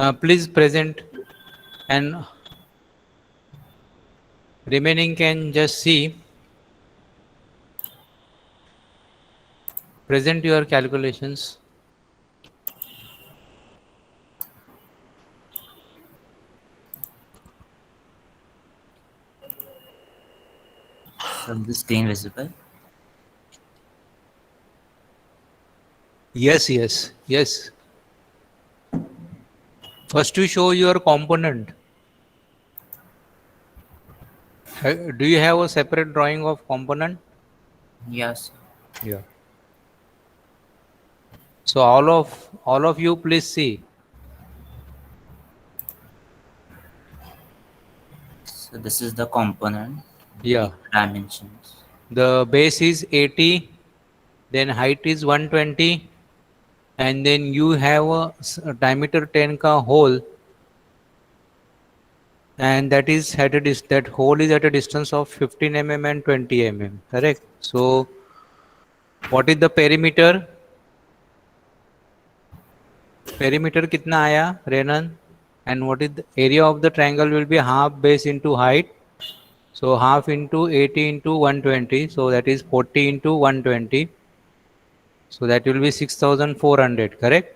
Please present, and remaining can just see. Present your calculations. So the screen visible? Yes, yes, yes. First, to show your component. Do you have a separate drawing of component? Yes. Yeah. So all of you, please see. So this is the component. Yeah. These are dimensions. The base is 80, then height is 120, and then you have a diameter 10 ka hole, and that is at that hole is at a distance of 15 and 20 correct? So what is the perimeter? Perimeter कितना आया, Renan? And what is the area of the triangle will be half base into height. So half into 80 into 120. So that is 40 into 120. So that will be 6,400. Correct?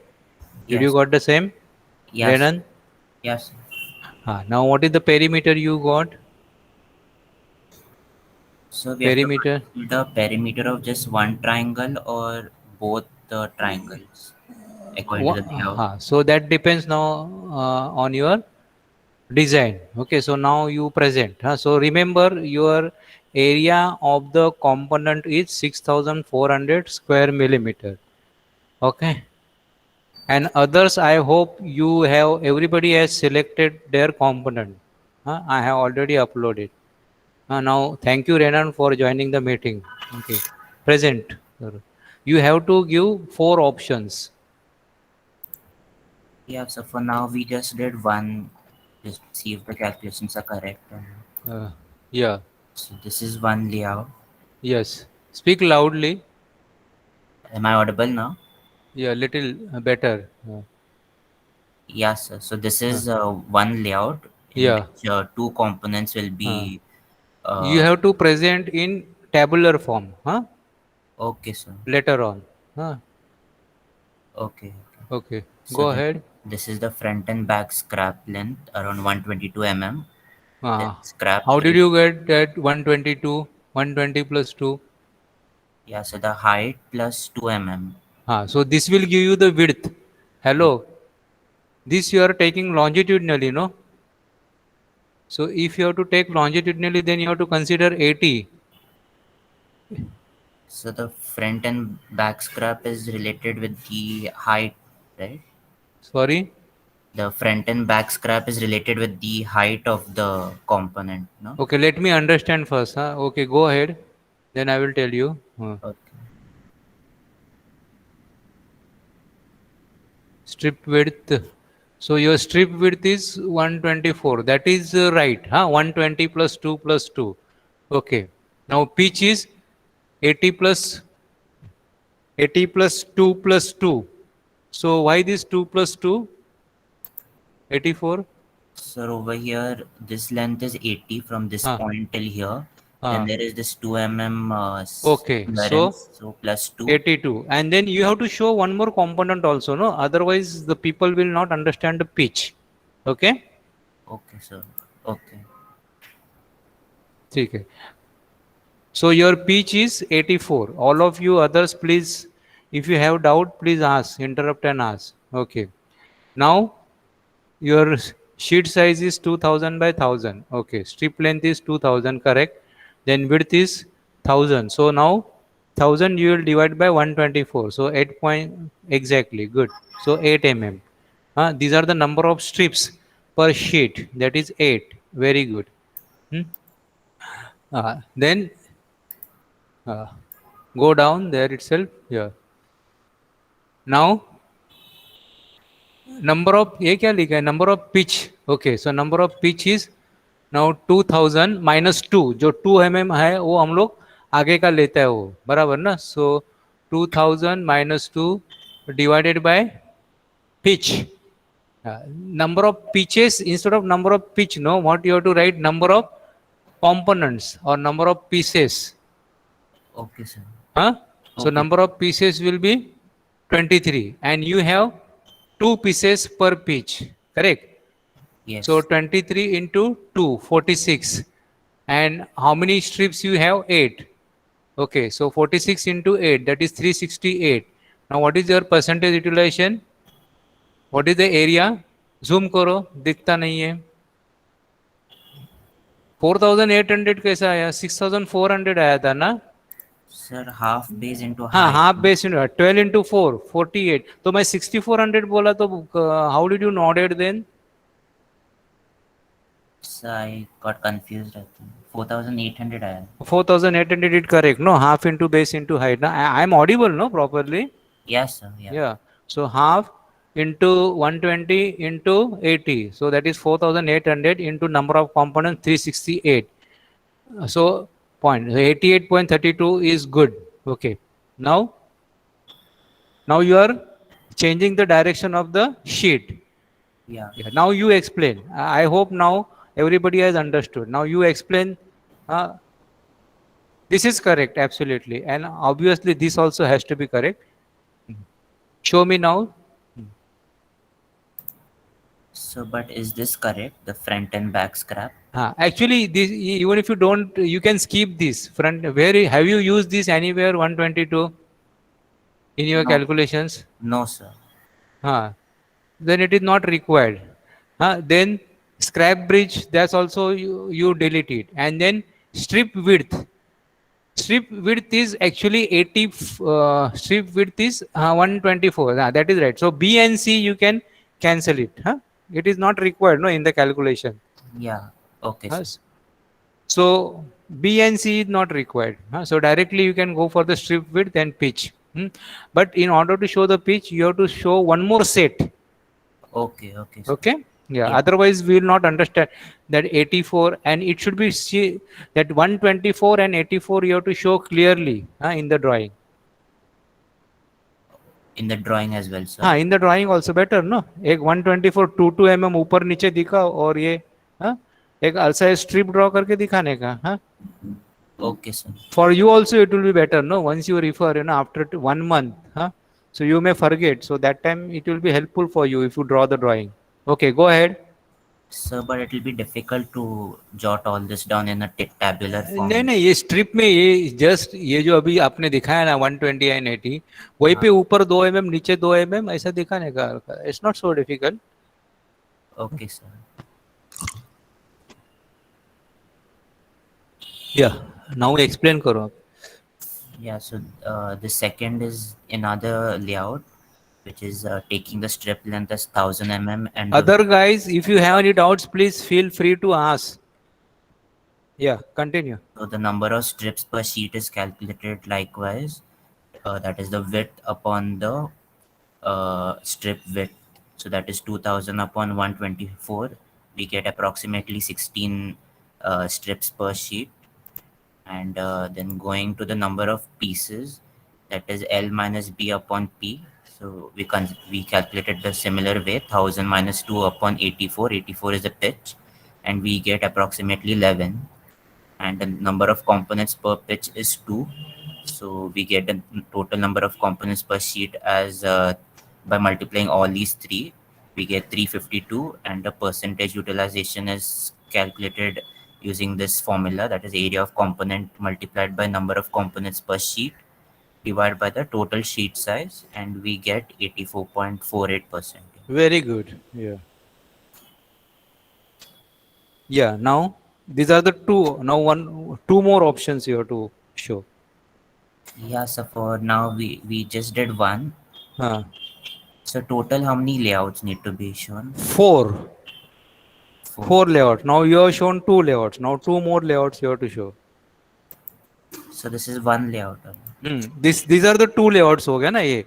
Did you Yes. got the same, Yes. Renan? Yes. Now what is the perimeter you got? So we have to Perimeter. find the perimeter of just one triangle or both the triangles according to the layout. So that depends now on your design. Okay, so now you present. So remember your area of the component is 6,400 square millimeter. Okay, and others, I hope you have, everybody has selected their component. I have already uploaded. Now thank you, Renan, for joining the meeting. Okay, present. You have to give 4 options. Yeah, so for now we just did one, just see if the calculations are correct. uh, yeah. So this is one layout. Yes, speak loudly. Am I audible now? Yeah, little better. Yes, sir. So this Uh, is one layout in yeah. which two components will uh, be. you Uh, have to present in tabular form, okay, sir. later on. Huh? Okay. Okay. Okay, So go ahead. this is the front and back scrap length around 122 mm. Then uh, scrap how did plate. you get that 122, 120 plus 2? Yeah, so the height plus 2 mm. So this will give you the width. Yeah. Hello, this you are taking longitudinally, no? So if you have to take longitudinally, then you have to consider 80. So the front and back scrap is related with the height, right? Sorry. The front and back scrap is related with the height of the component, no? Okay, let me understand first. Okay, go ahead. Then I will tell you. Okay. Strip width. So your strip width is 124. That is right. 120 plus 2 plus 2. Okay. Now pitch is 80 plus 80 plus 2 plus 2. So why this 2 plus 2? 84. So over here, this length is 80 from this Huh. point till here. Then Huh. there is this 2 mm Okay. So clearance, so plus 2. 82. And then you have to show one more component also, no? Otherwise the people will not understand the pitch. Okay? Okay, sir. Okay. ठीक है. So your pitch is 84. All of you others, please, if you have doubt, please ask, interrupt and ask. Okay. Now your sheet size is 2000 by 1000. Okay. Strip length is 2000, correct. Then width is 1000. So now 1000 you will divide by 124. So 8 point exactly. Good. So 8 mm. These are the number of strips per sheet. That is 8. Very good. Hmm? Then uh, go down there itself. Yeah. Now number of ये क्या लिखा है, number of pitch. Okay, so number of pitch is now 2000 minus 2. जो 2 mm है वो हम लोग आगे का लेता है वो, बराबर ना? So 2000 minus 2 divided by pitch. Number of pitches instead of number of pitch, no, what you have to write number of components or number of pieces. Okay, sir. Huh? So Okay. number of pieces will be 23 and you have two pieces per pitch, correct? So Yes. 23 into 2, 46. And how many strips you have? 8. Okay, so 46 into 8, that is 368. Now what is your percentage utilization? What is the area? Zoom करो, दिखता नहीं है. 4800 कैसा आया? 6400 आया था ना? Sir, half base into हाँ, height. Half base 12 into 4, 48. तो मैं 6400 बोला तो how did you note it then? So I got confused. I think 4,800 आया. 4800 it correct, no? Half into base into height. Now I am audible, no, properly? Yes, sir. Yeah. Yeah. So half into 120 into 80. So that is 4800 into number of components 368. So point 88.32 is good. Okay. Now you are changing the direction of the sheet. Yeah. Yeah. Now you explain. I hope now everybody has understood. Now you explain. Uh, this is correct, absolutely, and obviously this also has to be correct. Show me now. So, but is this correct? The front and back scrap? Actually, this even if you don't, you can skip this front. Where have you used this anywhere 122 in your No. calculations? No, sir. Then it is not required. Then scrap bridge, that's also you delete it, and then strip width. Strip width is actually 80. Strip width is 124. That is right. So B and C you can cancel it. It is not required, no, in the calculation. Yeah. Okay, sir. Yes. So B and C is not required. So directly you can go for the strip width and pitch. But in order to show the pitch, you have to show one more set. Okay. Okay, sir. Okay. Yeah. Yeah. Otherwise, we will not understand that 84 and it should be see that 124 and 84 you have to show clearly in the drawing. In the drawing as well, sir. हाँ, in the drawing also better, no? एक 124 22 mm ऊपर नीचे दिखा और ये एक ऐसा strip draw करके दिखाने का. Okay, sir. For you also it will be better, no? Once you refer, after 1 month, so you may forget. So that time it will be helpful for you if you draw the drawing. Okay, go ahead. Sir, but it will be difficult to jot all this down in a tabular form. नहीं नहीं, ये strip में ये just ये जो अभी आपने दिखाया ना 120 एंड 80, वहीं पे ऊपर 2 mm नीचे 2 mm ऐसा दिखाने का. It's not so difficult. Okay, sir. या नाउ एक्सप्लेन करो आप. Yeah, so the second is another layout, which is taking the strip length as 1000 mm and the- Other guys, if you have any doubts, please feel free to ask. Yeah, continue. so the number of strips per sheet is calculated likewise. That is the width upon the strip width. So that is 2000 upon 124. We get approximately 16 strips per sheet. And then going to the number of pieces, that is L minus B upon P. So we calculated the similar way, 1000 minus 2 upon 84. 84 is the pitch, and we get approximately 11. And the number of components per pitch is 2. So we get the total number of components per sheet as by multiplying all these three, we get 352, and the percentage utilization is calculated using this formula, that is area of component multiplied by number of components per sheet divided by the total sheet size, and we get 84.48%. Very good. Yeah. Yeah. Now these are the two. Now two more options you have to show. Yeah, so for now we just did one. So total how many layouts need to be shown? Four layouts. Now you have shown two layouts. Now two more layouts you have to show. So this is one layout. These are the two layouts हो गया ना ये.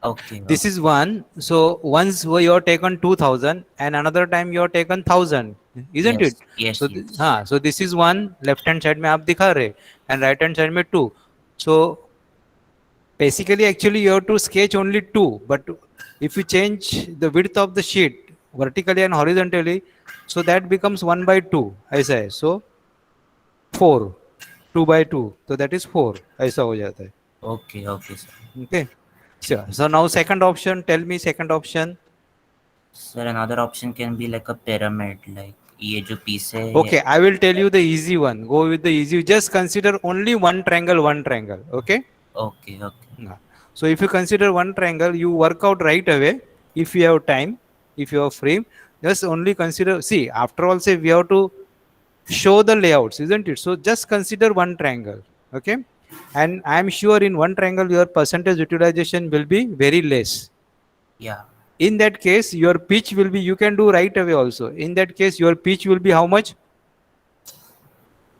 Okay. This is one. So once you have taken 2000 and another time you have taken 1000, isn't Yes, it? yes, So yes. so this is one, left hand side में आप दिखा रहे and right hand side में two. So basically actually you have to sketch only two, but If you change the width of the sheet vertically and horizontally, so that becomes 1 by 2 ऐसा है. So 4, 2 by 2, तो that is 4 ऐसा हो जाता है. Okay, okay, sir. Okay, sure. So now second option, tell me second option. Sir, another option can be like a pyramid, like ये जो piece है. Okay, I will tell you the easy one. Go with the easy. Just consider only one triangle, one triangle. Okay. Okay, okay. Yeah. So if you consider one triangle, you work out right away. If you have time, if you are free, just only consider. See, after all, say we have to show the layouts, isn't it? So just consider one triangle. Okay. And I am sure in one triangle, your percentage utilization will be very less. Yeah, In that case, your pitch will be, you can do right away also. In that case, your pitch will be how much?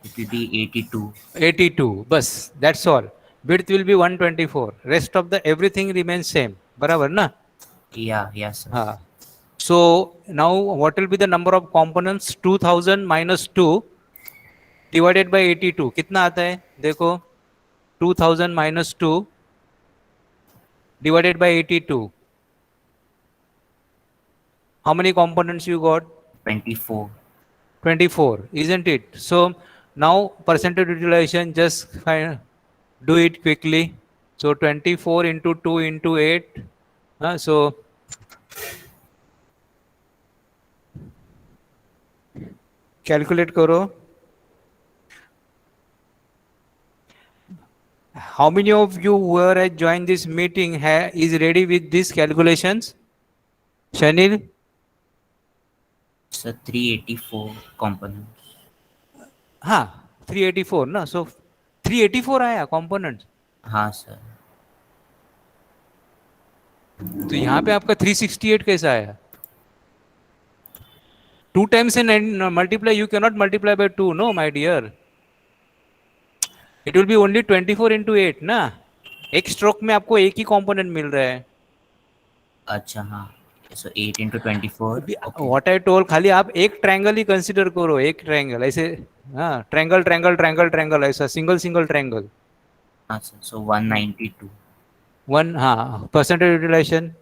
it will be 82. 82. Bus, that's all. Width will be 124. Rest of the everything remains same. Barabar na? Yeah, yeah, sir. हाँ. So now what will be the number of components? 2000 minus 2 divided by 82. कितना आता है? देखो, 2000 minus 2 divided by 82. How many components you got? 24. 24, isn't it? So now percentage utilization, just do it quickly. So 24 into 2 into 8. So calculate करो. How many of you who are joined this meeting is ready with these calculations? Shanil? So 384 components. हाँ, 384 ना. So 384 आया components. हाँ sir. तो यहाँ पे आपका 368 कैसा आया? 2 times and multiply, you cannot multiply by 2, no my dear. It will be only 24 into 8 ना. एक स्ट्रोक में आपको एक ही कंपोनेंट मिल रहा है. अच्छा हाँ. So 8 into 24. Okay. What I told, खाली आप एक ट्रायंगल ही कंसीडर करो. एक ट्रायंगल ऐसे, हाँ, ट्रायंगल ट्रायंगल ट्रायंगल ट्रायंगल ऐसा सिंगल सिंगल ट्रायंगल. हाँ सर. So 192. वन, हाँ, परसेंटेज यूटिलाइजेशन.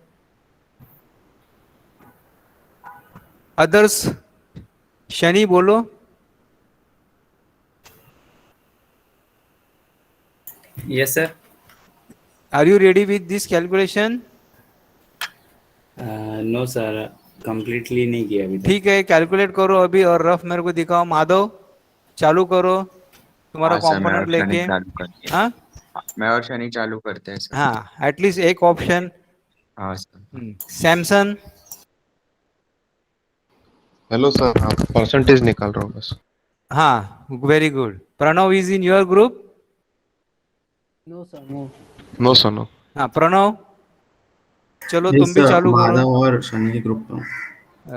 अदर्स, शनि बोलो. Yes, sir. Are you ready with this calculation? No, sir. Completely नहीं किया अभी तक. ठीक है, कैलकुलेट करो अभी और रफ मेरे को दिखाओ. माधव, चालू करो तुम्हारा हाँ सर, मैं कंपोनेंट और शनि लेके. चालू करते हैं. हाँ मैं और शनि चालू करते हैं सर. हाँ, एटलीस्ट एक ऑप्शन. हाँ सर. सैमसन. हेलो सर, हाँ परसेंटेज निकाल रहा हूँ बस. हाँ, very good. Pranav is in your group? No sir, no. हाँ, प्रणव चलो नहीं तुम भी सर, चालू करो. माधव और शनि के ग्रुप में.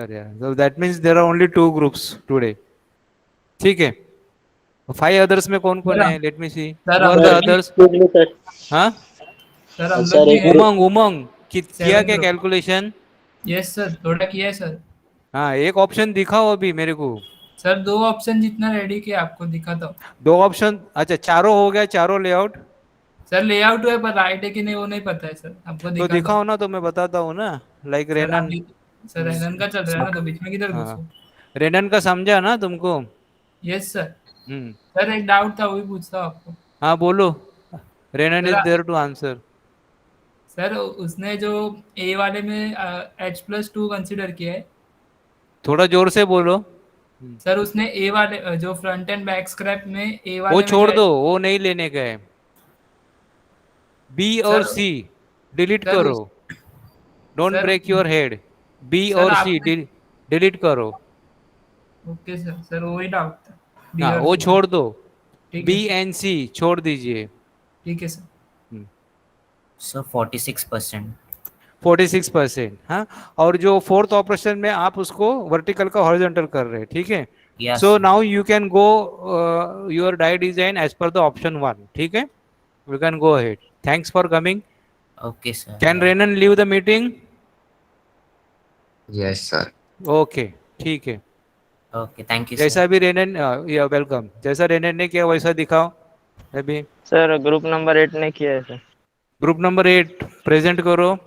अरे, so that means there are only 2 groups today. ठीक है. 5 others में कौन कौन है? Let me see. Sir, Who are the others? हाँ, सर हम लोग भी हैं. उमंग किया क्या कैलकुलेशन? यस सर, थोड़ा किया है सर. हाँ, एक ऑप्शन दिखाओ अभी मेरे को. सर 2 ऑप्शन जितना रेडी किया आपको दिखाता हूँ. 2 ऑप्शन. अच्छा, चारों हो गया, चारों लेआउट. सर लेआउट है पर राइट है कि नहीं वो नहीं पता है सर. आपको तो दिखाता दिखाओ हूँ. ना, तो मैं बताता हूँ ना. Like sir, Renan. Sir Renan का चल रहा है ना, तो बीच में किधर हाँ, घुसो. रेनन का समझा ना तुमको? Yes sir. हम्म. सर एक डाउट था, वही पूछता हूँ आपको. हाँ बोलो. Renan is sir, there to answer. Sir उसने जो ए वाले में H+2 कंसीडर किया है. थोड़ा जोर से बोलो. सर उसने ए वाले जो फ्रंट एंड बैक स्क्रैप में ए वाले वो में छोड़ जो- दो, वो नहीं लेने का है. बी और सर- सी डिलीट सर, करो. Don't sir- break your head. B sir, और सी आपने- डिलीट करो. Okay sir. सर वही डाउट था. B हाँ, और वो C. छोड़ दो. ठीक बी है. एंड सी छोड़ दीजिए. ठीक है सर. So 46%. 46%. हाँ, और जो फोर्थ ऑपरेशन में आप उसको वर्टिकल का हॉरिजॉन्टल कर रहे हैं. ठीक है. Yes. So now you can go your die design as per the option 1. ठीक है, you can go ahead. Thanks for coming. Okay sir. Can Renan leave the meeting? Yes sir. Okay, ठीक है. Okay, thank you sir. जैसा भी रेनन, या welcome. जैसा रेनन ने किया वैसा दिखाओ अभी. सर ग्रुप नंबर 8 ने किया है सर. ग्रुप नंबर 8 प्रेजेंट करो.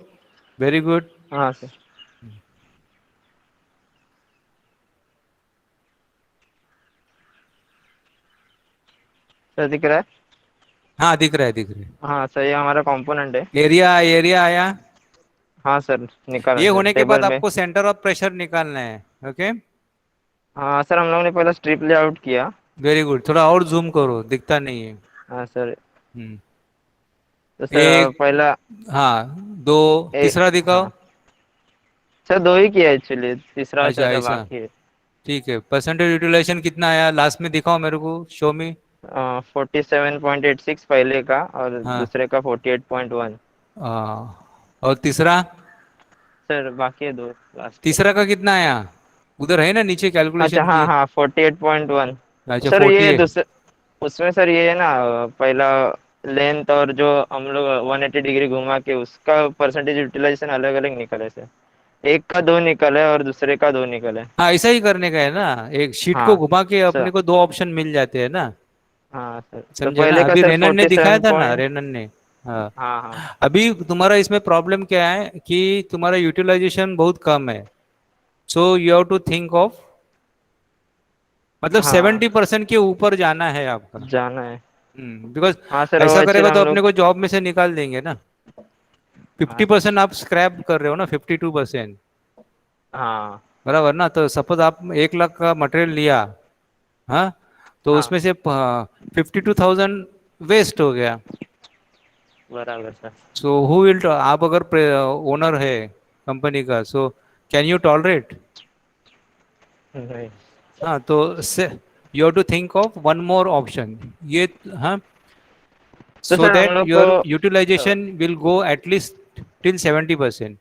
Very good. हाँ सर। सर दिख रहा है? हाँ दिख रहा है, दिख रहा है। हाँ सर, ये हमारा कंपोनेंट है। एरिया एरिया आया। हाँ सर, निकाला ये सर होने के टेबल बाद में। आपको सेंटर ऑफ प्रेशर निकालना है। ओके, हाँ सर, हम लोगों ने पहले स्ट्रिप लेआउट किया। Very good. थोड़ा और जूम करो, दिखता नहीं है। हाँ सर। हम्म। तो सर एक, पहला हाँ, दो, ए, तीसरा दिखाओ। हाँ सर, दो ही किया एक्चुअली, तीसरा अच्छा चौथा ऐसा, बाकी है। ठीक है। परसेंटेज यूटिलाइजेशन कितना आया लास्ट में दिखाओ मेरे को, शो मी। 47.86 पहले का, और हाँ, दूसरे का 48.1। और तीसरा, सर बाकी है दो लास्ट के। तीसरा का कितना आया? उधर है ना नीचे अच्छा, कैलकुलेशन हाँ किए। हाँ, 48.1। अच्छा सर फोर्टी ये एट दूसरे, उसमें सर ये है ना, पहला लेंथ, और जो हम लोग 180 डिग्री घुमा के उसका परसेंटेज यूटिलाइजेशन अलग अलग निकले सर। एक का दो निकले और दूसरे का दो निकले। हाँ ऐसा ही करने का है ना, एक शीट को हाँ घुमा के सर। अपने को दो ऑप्शन मिल जाते हैं ना। हाँ सर, तो समझे ना, पहले का अभी सर रेनन ने फोर्टी दिखाया सेवन था ना, पॉइंट रेनन ने। हाँ, हाँ हाँ अभी तुम्हारा इसमें प्रॉब्लम क्या है कि तुम्हारा यूटिलाइजेशन बहुत कम है। So you have to think of, मतलब हाँ, 70% के ऊपर जाना है आपका। जाना है। बिकॉज हाँ सर, वो ऐसा एक्चुअली करेगा तो हम अपने लोग। को जॉब में से निकाल देंगे ना। फिफ्टी हाँ सर। परसेंट आप स्क्रैप कर रहे हो ना, 52%। हाँ बराबर ना? तो सपोज आप 1 लाख का मटेरियल लिया, हाँ, तो हाँ, उसमें से 52,000 वेस्ट हो गया। बराबर सर। सो हु विल, आप अगर ओनर है कंपनी का, सो कैन यू टॉलरेट? नहीं। हाँ, तो so you have to think of one more option ये, हाँ, तो so सर हम that लोग your को utilization will go at least till 70%।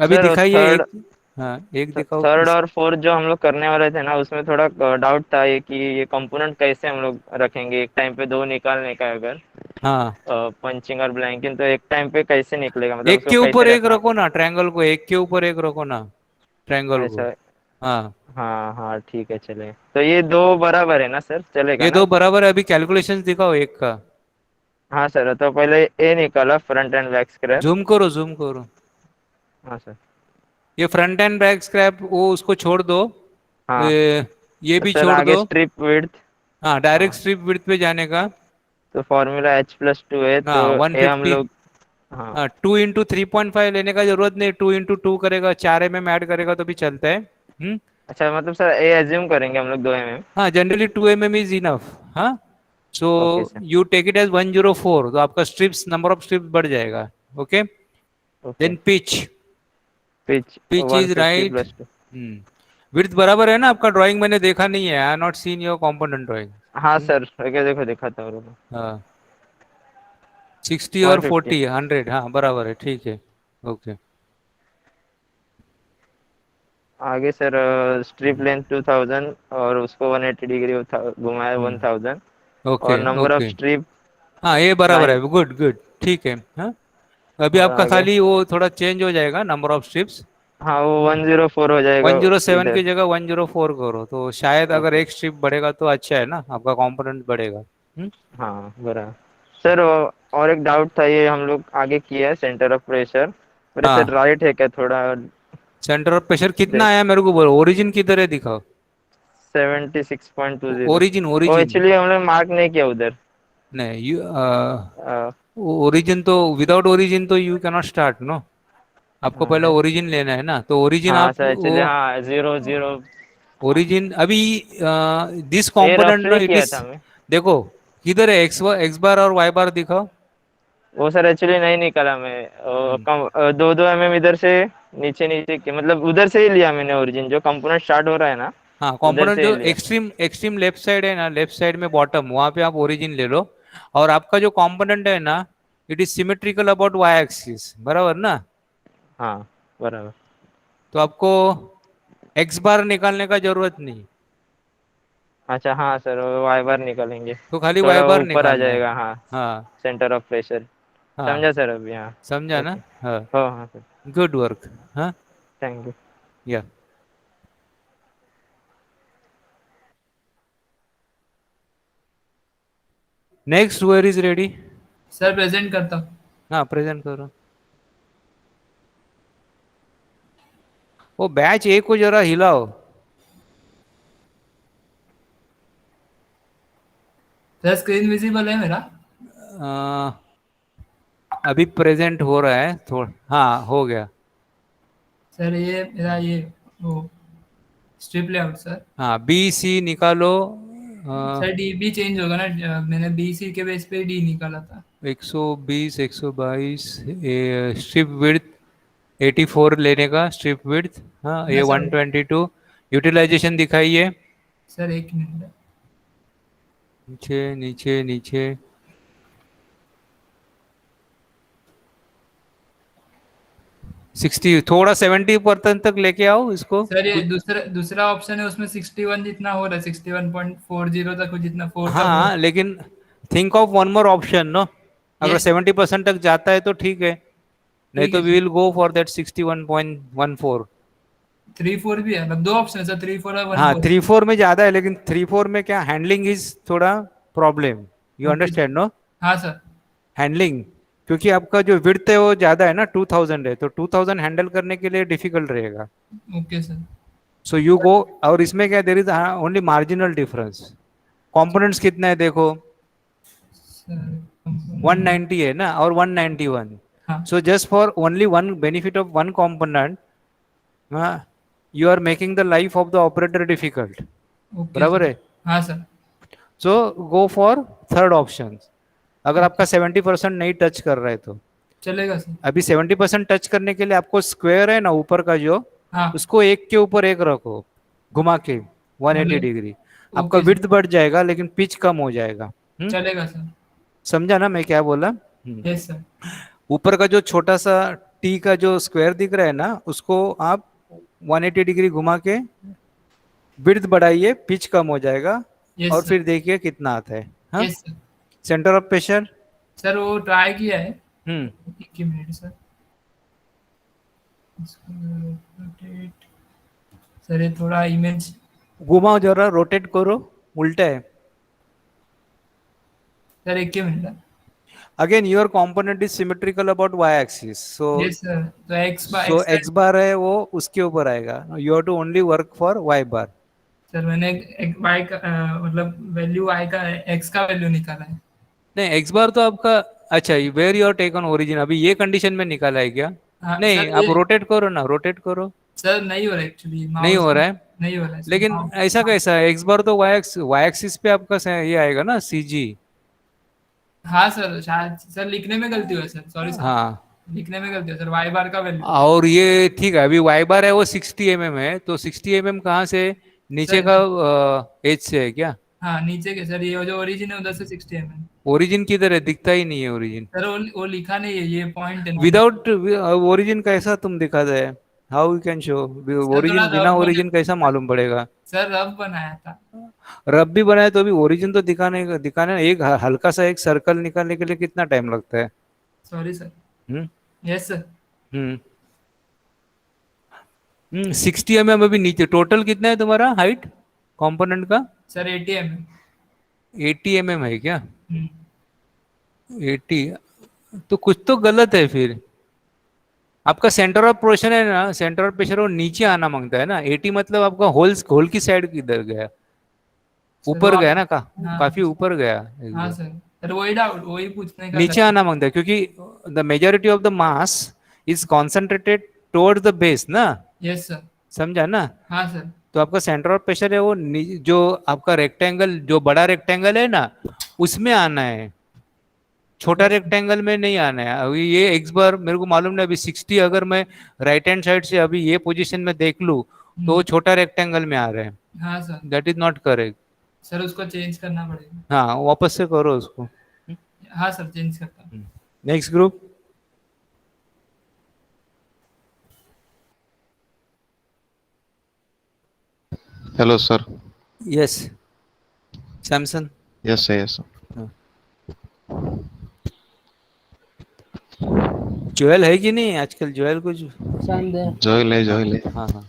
अभी सर दिखाइए थर्ड एक। हाँ, एक दिखाओ थर्ड इस। और फोर्थ जो हम लोग करने वाले थे ना, उसमें थोड़ा डाउट था ये कि ये कंपोनेंट कैसे हम लोग रखेंगे, एक टाइम पे दो निकालने का अगर हाँ, पंचिंग और ब्लैंकिंग, तो एक टाइम पे कैसे निकलेगा, मतलब एक उसको के कैसे ऊपर एक रखना। रखो ना, ट्रायंगल को एक के ऊपर एक रखो ना, ट्रायंगल को। ऐसा। हाँ, हाँ हाँ, ठीक है, चले तो ये दो बराबर है ना सर, चलेगा ये ना दो ऐसा? बराबर है। अभी कैलकुलेशंस दिखाओ एक का। हाँ सर, तो पहले ए निकाला, front end back scrap. Zoom करो, जूम करो। हाँ सर। ये फ्रंट एंड बैक स्क्रैप वो उसको छोड़ दो। हाँ, ये तो भी सर छोड़ आगे दो। Strip width. हाँ, डायरेक्ट हाँ, स्ट्रिप विड्थ पे जाने का। तो फॉर्मूला H+2 है, तो हाँ, वन ए हम फिफ्टी। लोग। हाँ। हाँ, 2 into 3.5 लेने का जरूरत नहीं, 2 into 2 करेगा, 4 mm ऐड करेगा तो भी चलता है। अच्छा, मतलब सर ए एज्यूम करेंगे हम लोग 2 mm। हाँ, जनरली 2 mm इज इनफ। हाँ, so okay sir. You take it as 104, तो आपका स्ट्रिप्स, नंबर ऑफ स्ट्रिप्स बढ़ जाएगा। Okay, okay. Then pitch. Pitch pitch one is fifty right. Plus two width बराबर है ना आपका? ड्राइंग मैंने देखा नहीं है, I not seen your component हाँ ड्राइंग। सर, ओके, देखो दिखाता हूँ, रुको। हाँ, 60 और 150। 40, 100, हाँ बराबर है, ठीक है। ओके। आगे सर स्ट्रिप लेंथ 2000, और उसको 180 डिग्री घुमाया, 1000। ओके, और नंबर ऑफ ओके, स्ट्रिप हाँ ये बराबर है, 9। गुड गुड, ठीक है। हाँ, अभी और आपका आगे, खाली वो थोड़ा चेंज हो जाएगा, नंबर ऑफ स्ट्रिप्स। हाँ, वो 104 हो जाएगा 107 की इधर। जगह 104 करो, तो शायद अगर ओके। एक स्ट्रिप बढ़ेगा तो अच्छा है ना, आपका कंपोनेंट बढ़ेगा। हाँ, बराबर। सर और एक डाउट था, ये हम लोग आगे किया है सेंटर ऑफ प्रेशर, पर सर हाँ, राइट है क्या थोड़ा? सेंटर ऑफ प्रेशर कितना देख, आया मेरे को बोलो, ओरिजिन किधर है दिखाओ। 76.20। ओरिजिन, वो ओरिजिन। एक्चुअली हमने मार्क नहीं किया उधर। नहीं, अ, ओरिजिन तो, विदाउट ओरिजिन तो यू कैनॉट स्टार्ट नो। आपको पहले हाँ। ओरिजिन लेना है ना, तो ओरिजिन हाँ आप सर, वो, एक्चुअली हाँ, 0 0। हाँ, ओरिजिन अभी, दिस ये कंपोनेंट नो रफली इट किया इज, था मैं। देखो किधर है, एक्स बार और वाई बार दिखाओ। वो सर एक्चुअली नहीं निकाला मैं। हम्म, कम 2 2 mm इधर से नीचे नीचे के, मतलब उधर से ही लिया मैंने, ओरिजिन जो कंपोनेंट स्टार्ट हो रहा है ना, हाँ, उधर कंपोनेंट से ही जो लिया। एक्सट्रीम एक्सट्रीम लेफ्ट साइड है ना, लेफ्ट साइड में बॉटम, वहां पे आप ओरिजिन ले लो। और आपका जो कंपोनेंट है ना, it is symmetrical about Y axis, बराबर ना? हाँ, बराबर। तो आपको एक्स बार निकालने का जरूरत नहीं, अच्छा, हाँ सर, वाई बार निकालेंगे। तो खाली वाई थोड़ा वो बार ऊपर आ निकालना है। जाएगा, हाँ। हाँ, सेंटर ऑफ प्रेशर। हाँ, समझा सर अभी, हाँ। समझा ना? ओके। हाँ, हाँ हाँ सर। Good work. हाँ, थैंक यू। या next where is ready. Sir present करता हूँ। हाँ, प्रेजेंट करो। वो बैच ए को जरा हिलाओ। सर स्क्रीन विजिबल है मेरा? अ, अभी प्रेजेंट हो रहा है थोड़ा, हाँ हो गया। सर ये मेरा ये वो स्ट्रिप लेआउट सर। हाँ बी सी निकालो। सर डी भी चेंज होगा ना, मैंने बी सी के बेस पे डी निकाला था। 120 122 स्ट्रिप विड्थ 84 लेने का स्ट्रिप विड्थ। हाँ ये यस सर। 122 यूटिलाइजेशन दिखाइए। सर एक मिनट। नीचे नीचे नीचे 60, थोड़ा 70% तक लेके आओ इसको। सर ये दूसरा दूसरा ऑप्शन है, उसमें 61 जितना हो रहा है, 61.40 तक जितना 4 तक हो रहा हाँ लेकिन think of one more option no, अगर Yes. 70% तक जाता है तो ठीक है, नहीं ठीक तो है we will go for that 61.14। 3-4 भी है, मतलब दो ऑप्शन है सर, 3-4 और 1-4। हाँ 3-4 में ज्यादा है, लेकिन 3-4 में क्या हैंडलिंग इज थोड़ा प्रॉब्लम, यू अंडरस्टैंड नो। हाँ सर। हैंडलिंग, क्योंकि आपका जो विड्थ है वो ज्यादा है ना, 2000 है, तो 2000 हैंडल करने के लिए डिफिकल्ट रहेगा। Okay sir. सो यू गो, और इसमें क्या there is only marginal difference. Components कितने हैं देखो, सर 190 है ना और 191। हाँ so just for only one benefit of one component you are making the life of the operator difficult, okay बराबर सर। है। हाँ sir. So go for third option, अगर आपका 70% नहीं टच कर रहा है तो। चलेगा सर। अभी 70% टच करने के लिए आपको स्क्वायर है ना ऊपर का जो, हाँ उसको एक के ऊपर एक रखो घुमा के 180 डिग्री, आपका ओके विड्थ सर। बढ़ जाएगा लेकिन पिच कम हो जाएगा। चलेगा सर। समझा ना मैं क्या बोला। Yes sir. ऊपर का जो छोटा सा टी का जो स्क्वायर दिख रहा है ना, उसको आप 180 डिग्री घुमा के विड्थ बढ़ाइए, पिच कम हो जाएगा, यस और सर। फिर देखिए कितना आता है। हाँ yes sir. Centre of pressure. Sir वो ट्राई किया है। हम्म एक ही मिनट सर। इसको rotate। सर ये थोड़ा इमेज। घुमाओ जरा, रोटेट करो, उल्टा है। सर एक ही minute. Again your component is symmetrical about Y axis, so yes sir, तो X bar so X X bar है वो उसके ऊपर आएगा, you have to only work for Y bar. Sir मैंने वाई का मतलब वैल्यू आई का एक्स का वैल्यू निकाला है। नहीं एक्स बार तो आपका, अच्छा where you are taken origin, अभी ये कंडीशन में निकाला है क्या। हाँ नहीं सर आप ये रोटेट करो ना, रोटेट करो। सर नहीं हो रहा एक्चुअली, नहीं माउस हो रहा है, नहीं हो रहा है सर, लेकिन ऐसा कैसा है, एक्स बार तो वाई एक्सिस पे आपका ये आएगा ना सी जी। हाँ सर शायद सर लिखने में गलती हुआ है सर, सॉरी सर। हाँ लिखने में गलती है सर, वाई बार का वैल्यू। और ये ठीक है, अभी वाई बार है वो 60 mm है, तो 60 mm कहाँ से, नीचे सर का एज से है क्या। हाँ नीचे के सर, ये जो ओरिजिन है उधर से 60 mm। ओरिजिन किधर है, दिखता ही नहीं है ओरिजिन। सर वो लिखा नहीं है, ये पॉइंट है। विदाउट ओरिजिन कैसा तुम दिखा दे, how you can show sir थोड़ा ओरिजिन, बिना ओरिजिन कैसा मालूम पड़ेगा। सर रफ बनाया था। रब भी बनाए तो भी ओरिजिन तो दिखाने एक हल्का सा एक सर्कल निकालने के लिए कितना टाइम लगता है। Sorry sir. Hmm yes sir. Hmm 60 mm अभी नीचे, टोटल कितना है तुम्हारा हाइट कंपोनेंट का। Sir 80 mm। 80 mm है क्या, 80, तो कुछ तो गलत है फिर। आपका सेंटर ऑफ प्रेशर है ना, सेंटर ऑफ प्रेशर वो नीचे आना मांगता है ना, 80 मतलब आपका होल की साइड किधर गया, ऊपर गया ना, हाँ काफी ऊपर गया हाँ एकदम। सर। सर वही डाउट, वही पूछने का नीचे था। आना मांगता है क्योंकि the majority of the mass is concentrated towards the base ना, यस सर। समझा ना। हाँ सर। तो आपका सेंटर ऑफ प्रेशर है वो जो आपका रेक्टेंगल, जो बड़ा रेक्टेंगल है ना, उसमें आना है, छोटा रेक्टेंगल में नहीं आना है। अभी ये एक्स बार मेरे को मालूम नहीं, अभी 60 अगर मैं राइट हैंड साइड से अभी ये पोजीशन में देख लूँ तो वो छोटा रेक्टेंगल में आ रहे हैं, हाँ sir. That is not correct. Sir उसको चेंज करना पड़ेगा। हाँ वापस से करो उसको। हाँ सर चेंज करता हूँ। Next group. Hello, sir. Yes Samson. Yes, sir. Yes, sir. Joel है कि नहीं आजकल, जोएल कुछ। Joel है, Joel है. हाँ हाँ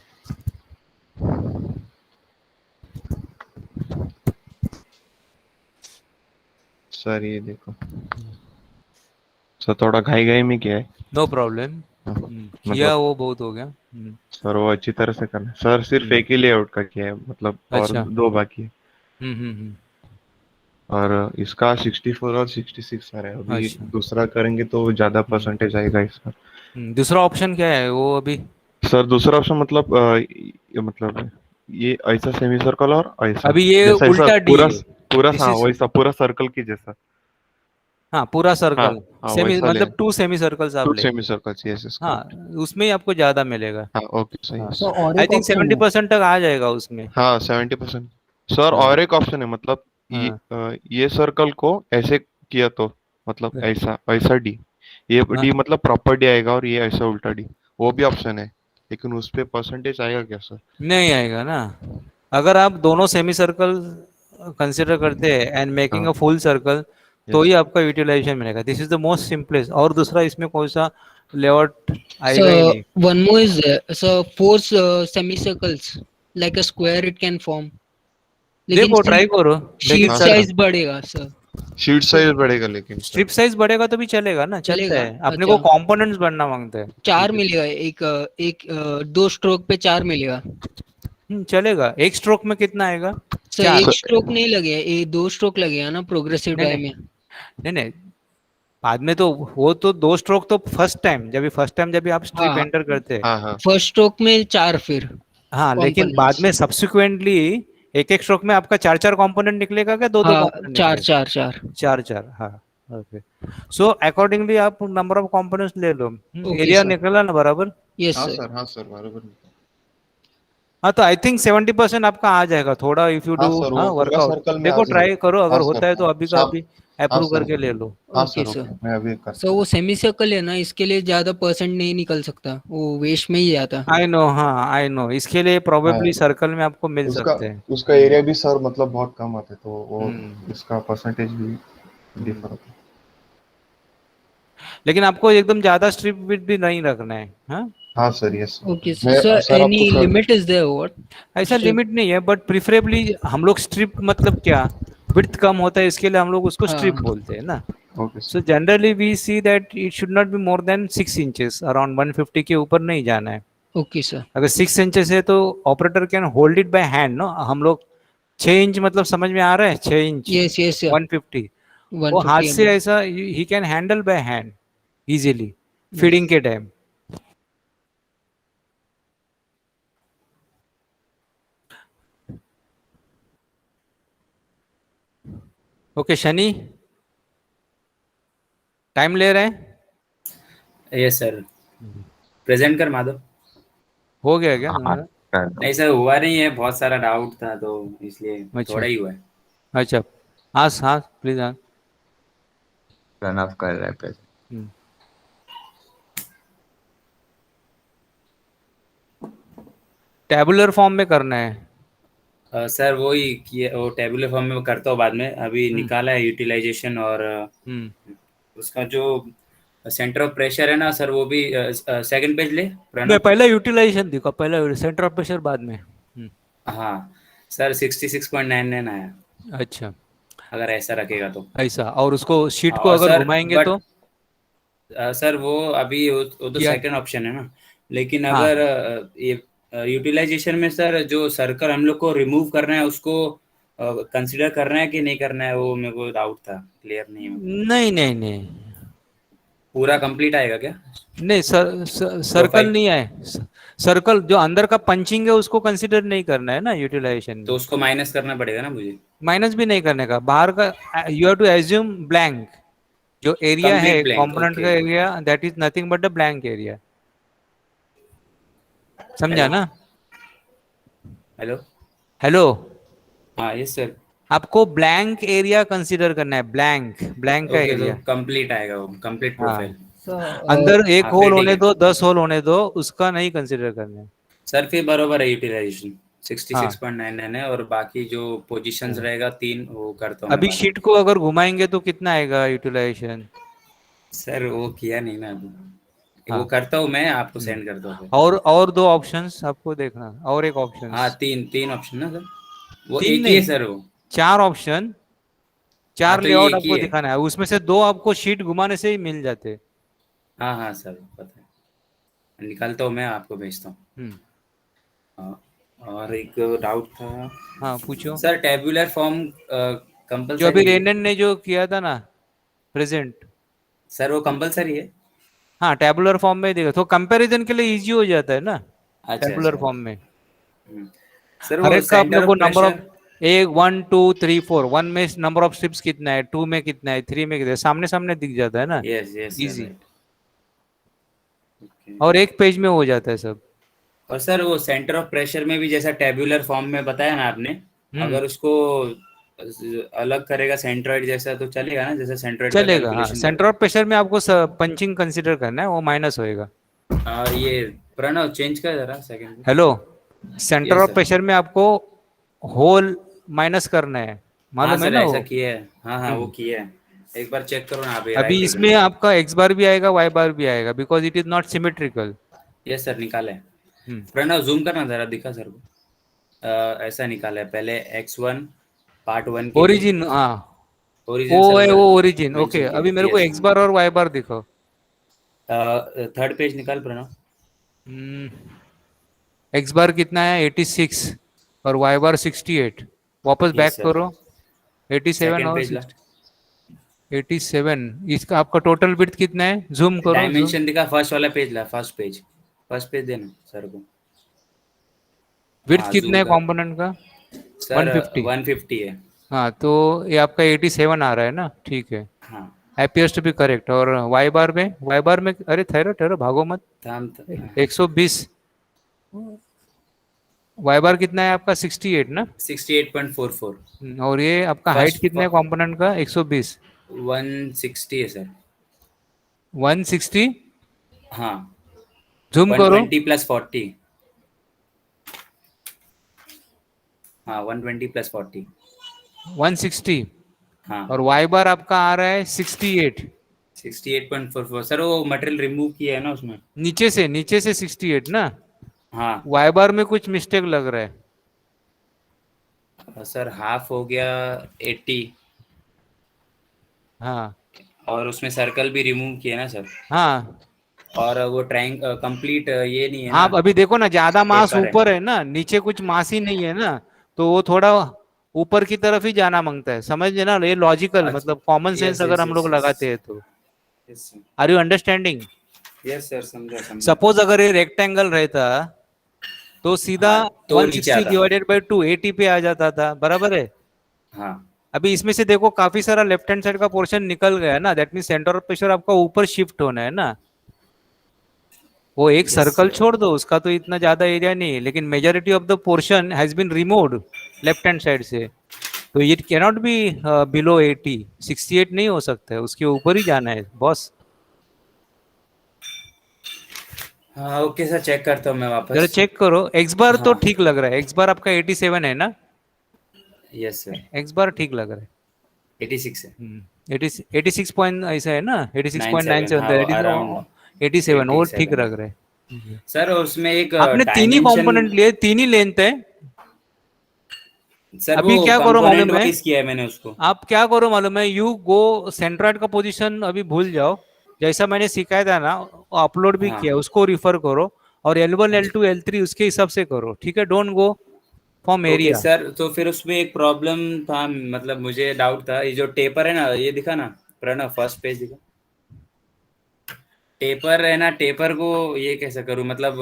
सर ये देखो. सर थोड़ा घाई घाई में क्या है. No problem. हाँ, किया मतलब वो बहुत हो गया। सर वो अच्छी तरह से करना है सर, सिर्फ एक ही लेआउट का किया है मतलब, और अच्छा। दो बाकी है। हम्म। और इसका 64 और 66 सर है, अभी अच्छा। दूसरा करेंगे तो ज्यादा परसेंटेज आएगा इसका। दूसरा ऑप्शन क्या है वो अभी? सर दूसरा ऑप्शन मतलब मतलब ये ऐसा सेमी सर्कल और ऐसा, अभी ये जैसा ऐसा उल्टा डी पूरा है। पूरा, दिस हाँ इज, वैसा पूरा सर्कल की जैसा। हाँ पूरा हाँ सर्कल। हाँ सेमी वैसा ले, मतलब 2 सेमी सर्कल्स आप टू सेमी लेंगे। सर्कल्स, यस यस हाँ, करेक्ट। उसमें ही आपको ज्यादा मिलेगा। हाँ ओके सही हाँ, है सर और आई एक थिंक ऑप्शन है। 70% तक आ जाएगा उसमें। हाँ 70%। सर हाँ। और एक ऑप्शन है मतलब हाँ। ये सर्कल को ऐसे किया तो मतलब ऐसा ऐसा डी, ये हाँ, डी मतलब प्रॉपर डी आएगा और ये ऐसा उल्टा डी, वो भी ऑप्शन है, लेकिन उस पे परसेंटेज आएगा क्या सर? नहीं आएगा ना। अगर आप दोनों सेमी सर्कल कंसिडर करते हैं एंड मेकिंग हाँ अ फुल सर्कल, तो यस। ही आपका यूटिलाइजेशन मिलेगा। This is the most simplest. और दूसरा इसमें कौन सा लेआउट आएगा ही So नहीं। one more is there. So four semicircles like a square it can form. लेकिन देखो ट्राई करो, लेकिन शीट हाँ सर सर, साइज बढ़ेगा सर। शीट साइज बढ़ेगा लेकिन सर। स्ट्रिप साइज बढ़ेगा तो भी चलेगा ना, चलता चलेगा। है। अपने को अच्छा कंपोनेंट्स बनना मांगता है। 4 मिलेगा, एक 2 स्ट्रोक पे 4 मिलेगा। चलेगा। एक स्ट्रोक में कितना आएगा? सर चार। एक सर स्ट्रोक नहीं लगेगा, ये 2 स्ट्रोक लगेगा ना प्रोग्रेसिव नहीं डाई नहीं में। नहीं नहीं, बाद में तो वो तो 2 स्ट्रोक तो फर्स्ट टाइम जब भी आप स्ट्रिप हाँ एंटर करते हैं। हाँ हाँ फर्स्ट स्ट्रोक में 4 फिर हाँ, लेकिन बाद कंपोनेंट्स। में सब्सिक्वेंटली एक एक स्ट्रोक में आपका 4 कंपोनेंट निकलेगा, क्या दो हाँ कंपोनेंट 4 निकलेगा? 4 4। 4 हाँ। ओके। सो अकॉर्डिंगली आप नंबर ऑफ कंपोनेंट्स ले लो। Okay area sir. निकला ना बराबर? यस हाँ सर। सर, हाँ सर बराबर। हाँ, तो आई थिंक 70% आपका आ जाएगा थोड़ा, इफ यू हाँ डू। सर हाँ, वो पूरा वर्कआउट सर्कल में आ देखो, ट्राई जाएगा। करो, अगर हाँ होता सर, है तो अभी का हाँ अभी हाँ अप्रूव सर, करके ले लो। हाँ ओके सर सर। ओके, मैं अभी सर करता वो सेमी सर्कल है ना, इसके लिए ज्यादा परसेंट नहीं निकल सकता, वो वेस्ट में ही जाता। आई नो, हाँ आई नो, इसके लिए हूँ। प्रोबेबली हाँ सर्कल में आपको मिल उसका सकते हैं। उसका एरिया भी सर मतलब बहुत कम आता है, तो वो हम्म। इसका परसेंटेज भी हम्म। डिफर होता है। लेकिन आपको एकदम ज्यादा स्ट्रिप विड्थ भी नहीं रखना है। हाँ, हाँ सर, यस ओके मैं सर, सर एनी आपको कर, लिमिट इज देयर व्हाट? ऐसा लिमिट नहीं है, बट प्रिफरेबली हम लोग स्ट्रिप मतलब क्या, विड्थ कम होता है इसके लिए हम लोग उसको स्ट्रिप हाँ बोलते हैं ना। Okay so sir. Generally we see that it should not be more than 6 inches, around 150 के ऊपर नहीं जाना है। Okay sir. अगर 6 इंचेस है तो operator can hold it by hand, no. हम लोग 6 इंच मतलब समझ में आ रहा है, 6 इंच यस यस सर। 150, वो हाथ 150 से mm। ऐसा he can handle by hand easily feeding yes. के टाइम। ओके शनि, टाइम ले रहे हैं? यस सर, प्रेजेंट कर माधव। हो गया क्या हाँ तुम्हारा? कर दो। नहीं सर, हुआ नहीं है, बहुत सारा डाउट था तो इसलिए अच्छा। थोड़ा ही हुआ है। अच्छा, हाँ हाँ प्लीज हाँ। प्रणव कर रहे हैं। टेबुलर फॉर्म में करना है। सर वही किया, वो टेबुलर फॉर्म में करता हूँ बाद में। अभी हम्म। निकाला है यूटिलाइजेशन, और हम्म। उसका जो सेंटर ऑफ प्रेशर है ना सर, वो भी सेकंड पेज ले मैं प्रणव। पहले यूटिलाइजेशन दिखा, पहले सेंटर ऑफ प्रेशर बाद में। हाँ सर, 66.99 आया, अच्छा, अगर ऐसा रखेगा तो। ऐसा। और उसको शीट हाँ, को और अगर सर घुमाएंगे बट तो? सर वो अभी वो तो किया। सेकंड ऑप्शन है ना, लेकिन हाँ। अगर ये यूटिलाइजेशन में सर जो सर्कल हम लोग को रिमूव करना है, उसको कंसिडर करना है कि नहीं करना है, वो मेरे को डाउट था, क्लियर नहीं है मेरे को। नहीं नहीं नहीं पूरा कंप्लीट आएगा क्या नहीं, सर्कल प्रोफाइल? नहीं आए। सर्कल जो अंदर का पंचिंग है उसको कंसिडर नहीं करना है ना यूटिलाइजेशन तो में। उसको माइनस करना पड़ेगा ना मुझे? माइनस भी नहीं करने का, बाहर का। You have to assume blank. जो एरिया है कंप्लीट ब्लैंक, कंपोनेंट का okay. Area, that is nothing but the blank area. समझा हेलो ना? हेलो। हेलो। हाँ यस सर। आपको ब्लैंक एरिया कंसीडर करना है, ब्लैंक ब्लैंक का ओके, तो एरिया। कंप्लीट आएगा वो, कंप्लीट हाँ, प्रोफाइल। सर अंदर एक हाँ फिर होल ठीक होने है दो, 10 होल होने दो, उसका नहीं कंसीडर करना है। सर, फिर बरोबर है यूटिलाइजेशन। हाँ 66.99 है, और बाकी जो पोजीशंस हाँ। रहेगा तीन, वो करता हूँ मैं अभी बाद में। शीट को अगर घुमाएंगे तो कितना आएगा यूटिलाइजेशन? सर वो किया नहीं ना अभी, वो हाँ। करता हूँ मैं, आपको हम्म। सेंड करता हूँ फिर। और दो ऑप्शंस आपको देखना, और एक हाँ, ऑप्शंस। तीन तीन ऑप्शन ना सर, वो तीन एक ही है नहीं, सर वो। 4 ऑप्शन, हाँ 4 तो ये लेआउट एक ही आपको है। दिखाना है, उसमें से 2 आपको शीट घुमाने से ही मिल जाते। हाँ हाँ सर, पता है। निकालता हूँ मैं, आपको भेजता हूँ। हम्म, और एक डाउट था हाँ पूछो। सर, टेबुलर फॉर्म जो अभी कंपलसरी है? रेनन ने जो किया था ना प्रेजेंट, सर वो कंपलसरी है? हाँ टेबुलर फॉर्म में देखो तो कंपैरिजन के लिए इजी हो जाता है ना अच्छा टेबुलर अच्छा। फॉर्म में। सर हर वो एक का अपने सेंटर को ऑफ नंबर ऑफ प्रेशर। एक 1 2 3 4, 1 में नंबर ऑफ स्ट्रिप्स कितना है, 2 में कितना है, 3 में कितना है, सामने सामने दिख जाता है ना, yes yes sir, easy. Right. Okay. और एक पेज में हो जाता है सब। और सर वो सेंटर ऑफ प्रेशर में भी जैसा टेबुलर फॉर्म में बताया ना आपने, हम्म, अगर उसको अलग करेगा सेंट्रोइड जैसा तो चलेगा ना, जैसे सेंट्रोइड का चलेगा। हाँ कैलकुलेशन सेंटर करते ऑफ प्रेशर में आपको पंचिंग कंसीडर करना है, वो माइनस होएगा। हैं? और ये प्रणव चेंज कर जरा second. Hello, centre yes of sir. Pressure में आपको होल माइनस करना है, हाँ मालूम है सर, ना ऐसा वो। किया है, हाँ हाँ वो हम्म, किया है। एक बार चेक करो ना आप, ये अभी राइट है कि इसमें नहीं। आपका एक्स बार भी आएगा, वाई बार भी आएगा, because it is not symmetrical. Yes sir, निकाला है। प्रणव जूम करना जरा, दिखा सर को। ऐसा निकाला है पहले x1 पार्ट 1 के लिए, ओरिजिन, हाँ ओरिजिन वो है, सर वो ओरिजिन। ओके, मेंशन किया अभी है। मेरे को यस एक्स बार और वाई बार दिखाओ। थर्ड पेज निकाल प्रणव। एक्स बार कितना है, 86, और वाई बार 68। वापस यस बैक सर, करो, 87 सेकंड और पेज ला। 60, 87। इसका आपका टोटल विड्थ कितना है, जूम करो जूम। डायमेंशन दिखा, फर्स्ट वाला पेज ला, फर्स्ट पेज देना सर को। विड्थ हाँ कितना जूम है कर कंपोनेंट का, सर, 150। 150 है। हाँ तो ये आपका 87 आ रहा है ना, ठीक है, हाँ appears टू बी करेक्ट। और वाई बार में अरे ठहरो ठहरो, भागो मत। थाम 120, वाई बार कितना है आपका, 68 ना। 68.44। और ये आपका हाइट फर्स्ट कितना है कंपोनेंट का, 120। 160 है सर। 160, हाँ, जूम करो, 120 प्लस 40। हाँ 120 प्लस 40। 160। हाँ और वाई बार आपका आ रहा है 68, 68.44 सर, वो मटेरियल रिमूव किया है ना उसमें। नीचे से 68 ना। हाँ वाई बार में कुछ मिस्टेक लग रहा है। सर, हाफ हो गया 80, हाँ और उसमें सर्कल भी रिमूव किया ना सर। हाँ और वो ट्राइंग कंप्लीट ये नहीं है हाँ, ना, अब अभी देखो ना, ज्यादा मास पेपर है। ऊपर है ना, नीचे कुछ मास ही नहीं है ना, तो वो थोड़ा ऊपर की तरफ ही जाना मांगता है, समझ ना, ये लॉजिकल, मतलब कॉमन अच्छा, सेंस यस अगर यस हम लोग यस लगाते हैं तो। Yes are you understanding? Yes sir, समझा समझा। सपोज अगर ये रेक्टेंगल रहता तो सीधा हाँ तो नीचे 160 आता। डिवाइडेड बाई 2 80 पे आ जाता था, बराबर है। हाँ अभी इसमें से देखो काफी सारा लेफ्ट हैंड साइड का पोर्शन निकल गया है ना, that mean centre of pressure आपका ऊपर शिफ्ट होना है ना। वो एक यस सर्कल सर। छोड़ दो, उसका तो इतना ज्यादा एरिया नहीं है, लेकिन majority of the portion has been removed left hand side से, तो इट कैनॉट बी बिलो 80। 68 नहीं हो सकता है, उसके ऊपर ही जाना है बॉस। हाँ ओके सर, चेक करता हूँ मैं जरा वापस। चेक करो, एक्स बार तो हाँ ठीक लग रहा है, एक्स बार आपका 87 है ना, यस सर, एक्स बार ठीक लग रहा है। 86 है। 86 पॉइंट ऐसा है ना, 97, 86.97, हाँ दैट इज अराउंड 87, वो ठीक 87 लग है। रहा है। सर उसमें एक आपने तीन ही डायमेंशन। कंपोनेंट लिए, तीन ही लेंथ है। सर वो अभी क्या करो कंपोनेंट मालूम है, वाइज किया है मैंने उसको। आप क्या करो मालूम है, यू गो सेंट्रोइड का पोजीशन अभी भूल जाओ, जैसा मैंने सिखाया था ना, अपलोड भी हाँ किया, उसको रिफर करो, और L1 L2 L3 उसके हिसाब से करो, ठीक है, don't go from okay area. Sir, तो फिर उसमें एक प्रॉब्लम था, मतलब मुझे डाउट था, ये जो टेपर है ना, ये दिखा ना प्रणव, फर्स्ट पेज दिखा, टेपर है ना, टेपर को ये कैसे करूँ, मतलब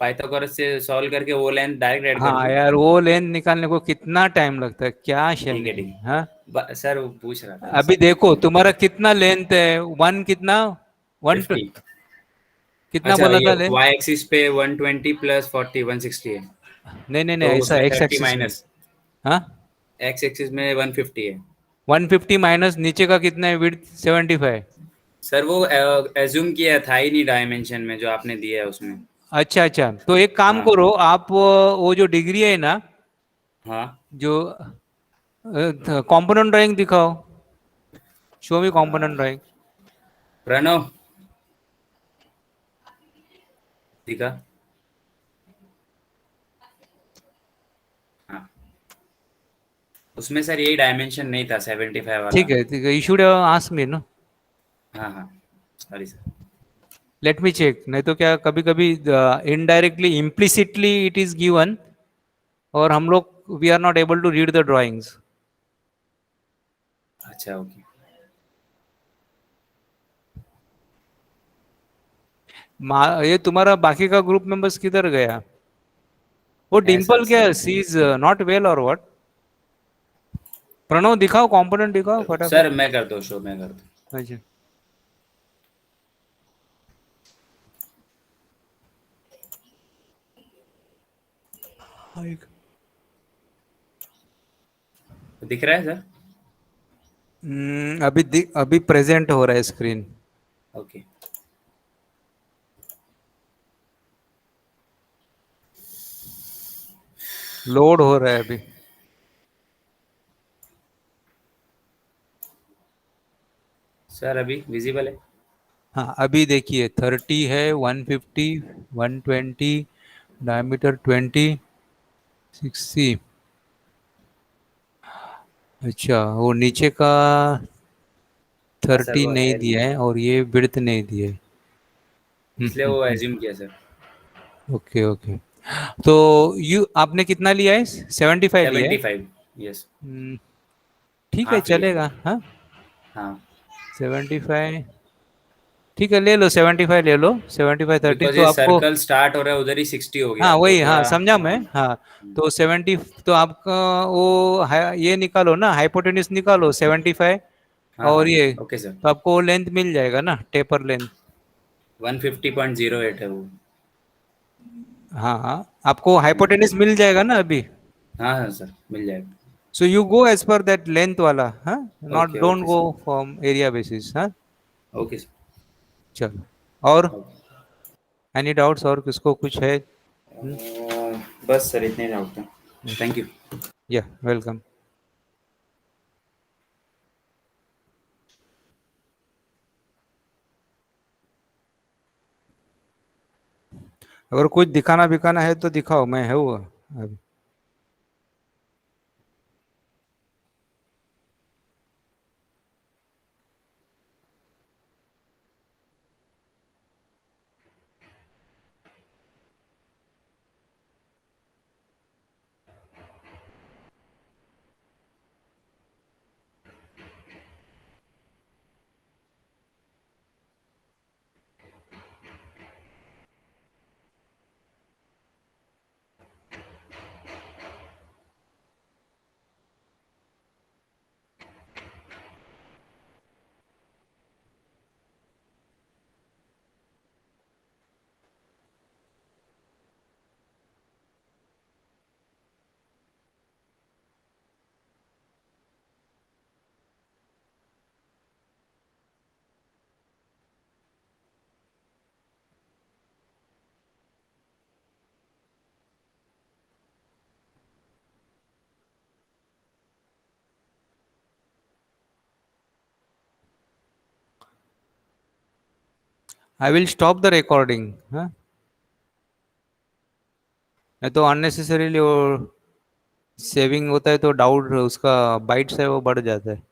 पाइथागोरस से सॉल्व करके वो लेंथ डायरेक्ट ऐड कर हाँ दूँ? यार, वो लेंथ निकालने को कितना टाइम लगता है, क्या ठीक है शमी ठीक है, हाँ। है, सर वो पूछ रहा था बस। अभी देखो तुम्हारा कितना लेंथ है, वन कितना, वन 50। कितना अच्छा, बोला ये था लेंथ? वाई एक्सिस पे 120 प्लस 40 160 है, नहीं नहीं नहीं, तो ऐसा उसमें एक्स 30 एक्सिस में। माइनस, हाँ, एक्स एक्सिस में 150 है। 150 माइनस नीचे का कितना है, विड्थ 75। सर वो एज्यूम किया था ही नहीं डायमेंशन में, जो आपने दिया है उसमें। अच्छा अच्छा, तो एक काम हाँ करो आप, वो जो डिग्री है ना, हाँ। जो कंपोनेंट ड्राइंग दिखाओ, show me component drawing. Pranav दिखा। हाँ, उसमें सर यही डायमेंशन नहीं था, 75 वाला। ठीक है, you should ask me no. हाँ हाँ, sorry sir. Let me check, नहीं तो क्या कभी कभी indirectly implicitly it is given और हम लोग we are not able to read the drawings. अच्छा ओके. ये तुम्हारा बाकी का ग्रुप मेंबर्स किधर गया? वो डिंपल क्या है, सी इज नॉट वेल और व्हाट? प्रणव दिखाओ, कंपोनेंट दिखाओ फटाफट. सर मैं करता हूँ शो, मैं करता हूँ. अच्छा. दिख रहा है सर? अभी प्रेजेंट हो रहा है स्क्रीन. ओके. लोड हो रहा है अभी. सर अभी विजिबल है? हाँ अभी देखिए 30 है, 150, 120, डायमीटर 20, 60. अच्छा, वो नीचे का हाँ सर 30 वो नहीं है दिया है और ये विड्थ नहीं दिया है. इसलिए वो एज्यूम किया सर. Okay okay. तो यू आपने कितना लिया है? 75 लिया है. 75. यस. ठीक है हाफ लिया. चलेगा. हाँ हाँ 75 ठीक है, ले लो 75 ले लो. 75 30 बिकॉज तो ये आपको. सर्कल स्टार्ट हो रहा है उधर ही 60 हो गया हाँ तो वही, हाँ थोड़ा. समझा मैं. हाँ तो 70 तो आपका वो ये निकालो ना, हाइपोटेन्यूज निकालो 75 हाँ और हाँ ये ओके सर. तो आपको लेंथ मिल जाएगा ना, टेपर लेंथ. 150.08 है वो. हाँ हाँ आपको हाइपोटेन्यूज मिल जाएगा ना अभी. हाँ हाँ सर मिल जाएगा. So you go as per that length वाला. हाँ not okay don't okay go sir. From area basis. हाँ ओके सर. चलो. और ओके. एनी डाउट्स और किसको कुछ है? बस सर इतने डाउट था. Thank you. या वेलकम. अगर कुछ दिखाना बिखाना है तो दिखाओ, मैं है वो अभी. I will stop the recording. हाँ नहीं तो अननेसेसरीली वो सेविंग होता है तो डाउट उसका बाइट्स है वो बढ़ जाता है.